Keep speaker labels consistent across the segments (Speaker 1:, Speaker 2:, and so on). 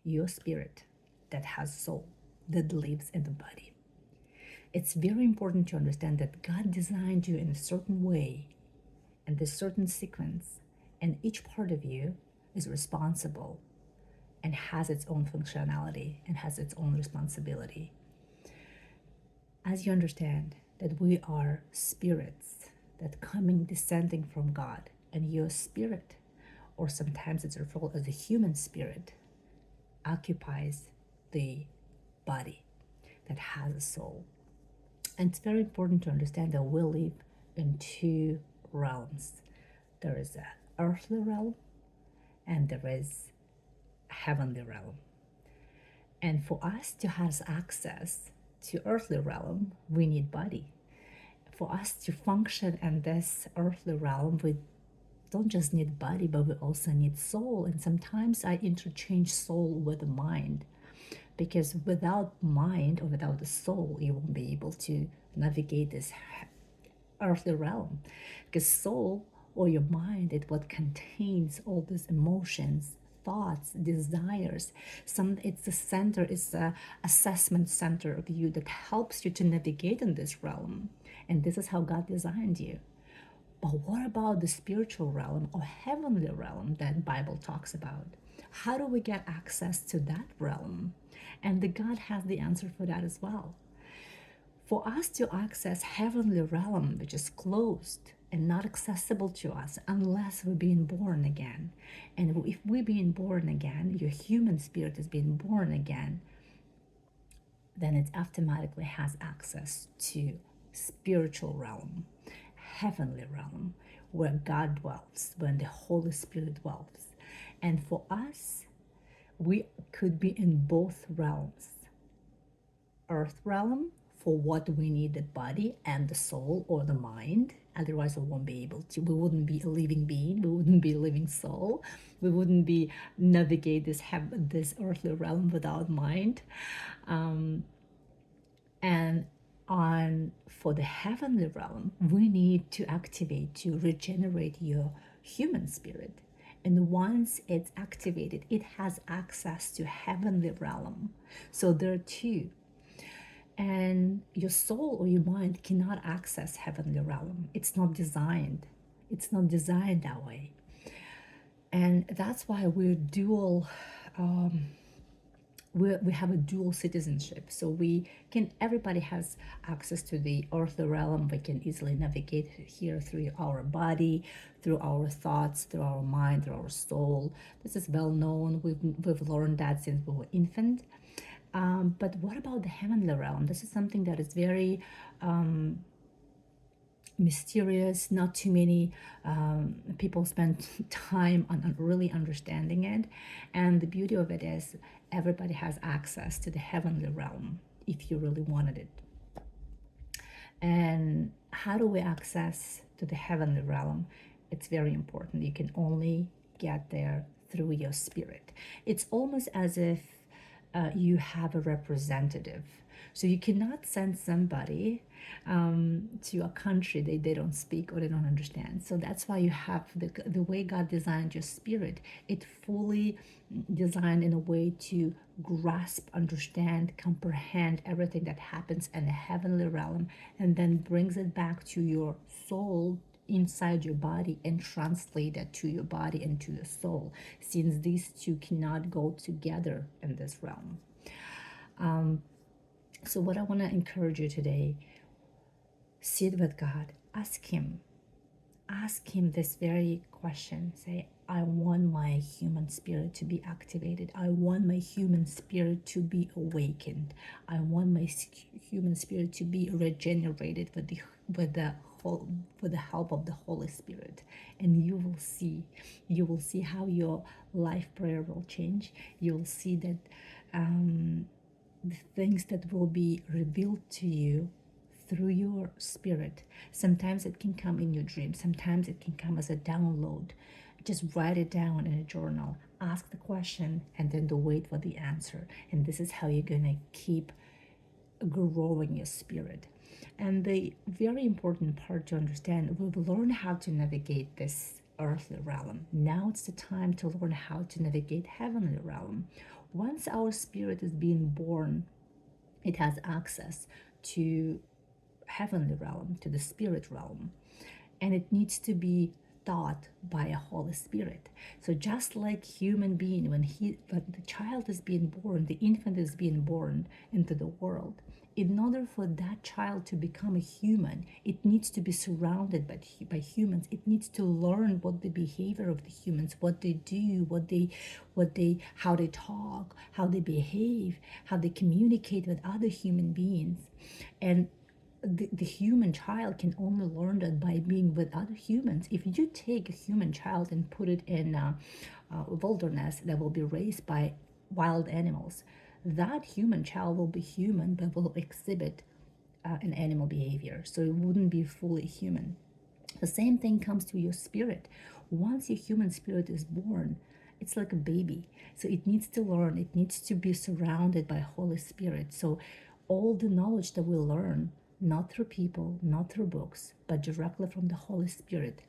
Speaker 1: your spirit that has soul, that lives in the body. It's very important to understand that God designed you in a certain way and this certain sequence, and each part of you is responsible and has its own functionality and has its own responsibility. As you understand that we are spirits that coming descending from God, and your spirit, or sometimes it's referred as the human spirit, occupies the body that has a soul. And it's very important to understand that we live in two realms. There is an earthly realm and there is a heavenly realm. And for us to have access to earthly realm, we need body. For us to function in this earthly realm, we don't just need body, but we also need soul. And sometimes I interchange soul with the mind, because without mind or without the soul, you won't be able to navigate this earthly realm. Because soul or your mind is what contains all these emotions, thoughts, desires. It's the center, it's the assessment center of you that helps you to navigate in this realm. And this is how God designed you. But what about the spiritual realm or heavenly realm that Bible talks about? How do we get access to that realm? And the God has the answer for that as well. For us to access heavenly realm, which is closed and not accessible to us unless we're being born again. And if we're being born again, your human spirit is being born again, then it automatically has access to spiritual realm, heavenly realm, where God dwells, when the Holy Spirit dwells. And for us, we could be in both realms. Earth realm for what we need, the body and the soul or the mind. Otherwise, we won't be able to. We wouldn't be a living being. We wouldn't be a living soul. We wouldn't be navigate this earthly realm without mind. And on for the heavenly realm, we need to activate to regenerate your human spirit. And once it's activated, it has access to heavenly realm. So there are two. And your soul or your mind cannot access heavenly realm. It's not designed. It's not designed that way. And that's why we're dual. We have a dual citizenship, so everybody has access to the earthly realm. We can easily navigate here through our body, through our thoughts, through our mind, through our soul. This is well known. We've learned that since we were infant. But what about the heavenly realm? This is something that is very mysterious. Not too many people spend time on really understanding it. And the beauty of it is everybody has access to the heavenly realm if you really wanted it. And how do we access to the heavenly realm? It's very important. You can only get there through your spirit. It's almost as if you have a representative. So you cannot send somebody to a country they don't speak or they don't understand. So that's why you have the way God designed your spirit. It fully designed in a way to grasp, understand, comprehend everything that happens in the heavenly realm, and then brings it back to your soul inside your body and translate that to your body and to your soul, since these two cannot go together in this realm. So what I want to encourage you today, sit with God, ask him this very question. Say, I want my human spirit to be activated. I want my human spirit to be awakened. I want my human spirit to be regenerated with the help of the Holy Spirit. And you will see how your life prayer will change. You'll see that the things that will be revealed to you through your spirit. Sometimes it can come in your dream. Sometimes it can come as a download. Just write it down in a journal. Ask the question and then wait for the answer. And this is how you're going to keep growing your spirit. And the very important part to understand, we've learned how to navigate this earthly realm. Now it's the time to learn how to navigate heavenly realm. Once our spirit is being born, it has access to heavenly realm, to the spirit realm, and it needs to be taught by a Holy Spirit. So just like human being, when the child is being born, the infant is being born into the world, in order for that child to become a human, it needs to be surrounded by humans. It needs to learn what the behavior of the humans, what they do, how they talk, how they behave, how they communicate with other human beings. And the human child can only learn that by being with other humans. If you take a human child and put it in a wilderness that will be raised by wild animals, that human child will be human but will exhibit an animal behavior, so it wouldn't be fully human. The same thing comes to your spirit. Once your human spirit is born, it's like a baby, so it needs to learn, it needs to be surrounded by Holy Spirit. So all the knowledge that we learn, not through people, not through books, but directly from the Holy Spirit,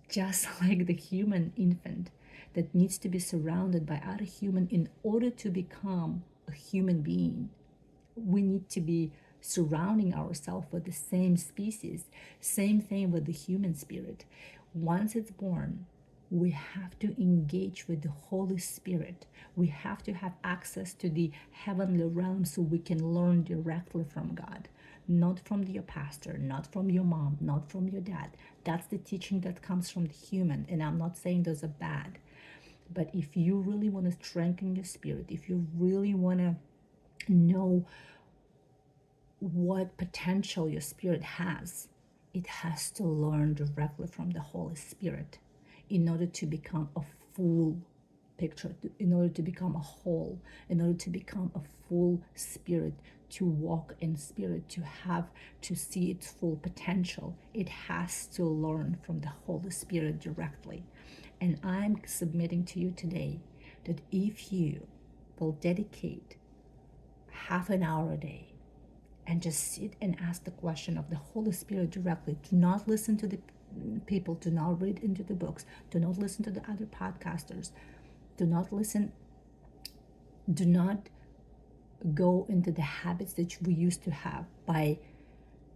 Speaker 1: just like the human infant that needs to be surrounded by other human in order to become a human being, we need to be surrounding ourselves with the same species. Same thing with the human spirit. Once it's born, we have to engage with the Holy Spirit. We have to have access to the heavenly realm so we can learn directly from God, not from your pastor, not from your mom, not from your dad. That's the teaching that comes from the human, and I'm not saying those are bad. But if you really want to strengthen your spirit, if you really want to know what potential your spirit has, it has to learn directly from the Holy Spirit in order to become a full picture, in order to become a whole, in order to become a full spirit, to walk in spirit, to see its full potential. It has to learn from the Holy Spirit directly. And I'm submitting to you today that if you will dedicate half an hour a day and just sit and ask the question of the Holy Spirit directly, do not listen to the people, do not read into the books, do not listen to the other podcasters, do not go into the habits that we used to have by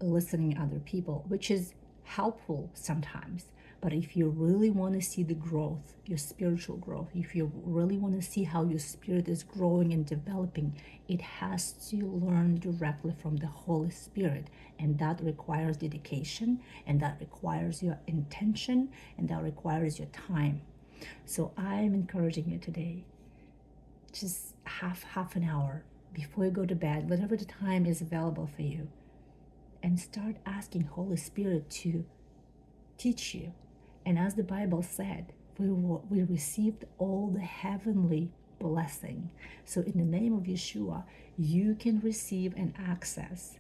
Speaker 1: listening to other people, which is helpful sometimes. But if you really want to see the growth, your spiritual growth, if you really want to see how your spirit is growing and developing, it has to learn directly from the Holy Spirit. And that requires dedication, and that requires your intention, and that requires your time. So I'm encouraging you today, just half an hour before you go to bed, whatever the time is available for you, and start asking Holy Spirit to teach you. And as the Bible said, we received all the heavenly blessing. So in the name of Yeshua, you can receive and access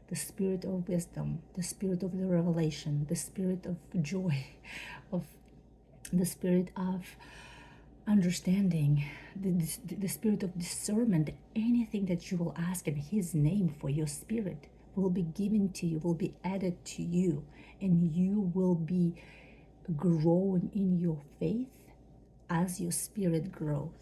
Speaker 1: the spirit of wisdom, the spirit of the revelation, the spirit of joy, of the spirit of understanding, the spirit of discernment. Anything that you will ask in His name for your spirit will be given to you, will be added to you, and you will be growing in your faith as your spirit grows.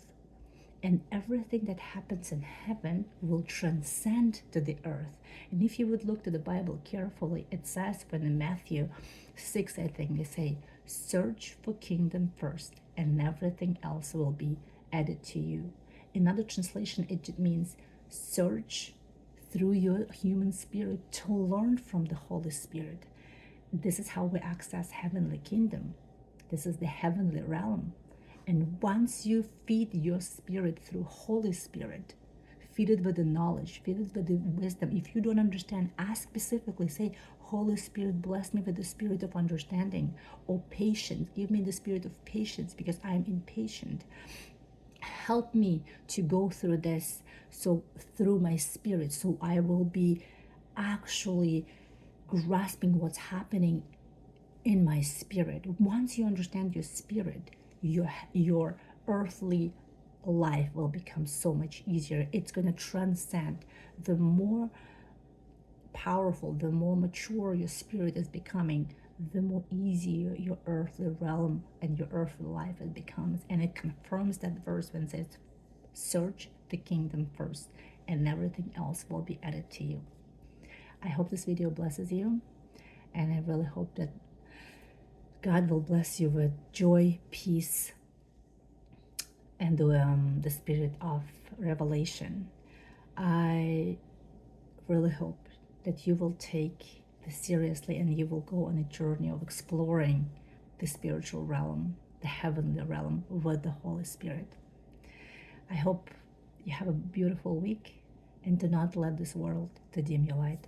Speaker 1: And everything that happens in heaven will transcend to the earth. And if you would look to the Bible carefully, it says when in Matthew 6, I think they say, search for kingdom first, and everything else will be added to you. In other translation, it means search through your human spirit to learn from the Holy Spirit. This is how we access heavenly kingdom. This is the heavenly realm. And once you feed your spirit through Holy Spirit, feed it with the knowledge, feed it with the wisdom. If you don't understand, ask specifically. Say, Holy Spirit, bless me with the spirit of understanding, or patience. Give me the spirit of patience because I am impatient. Help me to go through this, so through my spirit, so I will be actually grasping what's happening in my spirit. Once you understand your spirit, your earthly life will become so much easier. It's going to transcend. The more powerful, the more mature your spirit is becoming, the more easier your earthly realm and your earthly life it becomes. And it confirms that verse when it says, search the kingdom first, and everything else will be added to you. I hope this video blesses you, and I really hope that God will bless you with joy, peace, and the spirit of revelation. I really hope that you will take this seriously and you will go on a journey of exploring the spiritual realm, the heavenly realm with the Holy Spirit. I hope you have a beautiful week, and do not let this world to dim your light.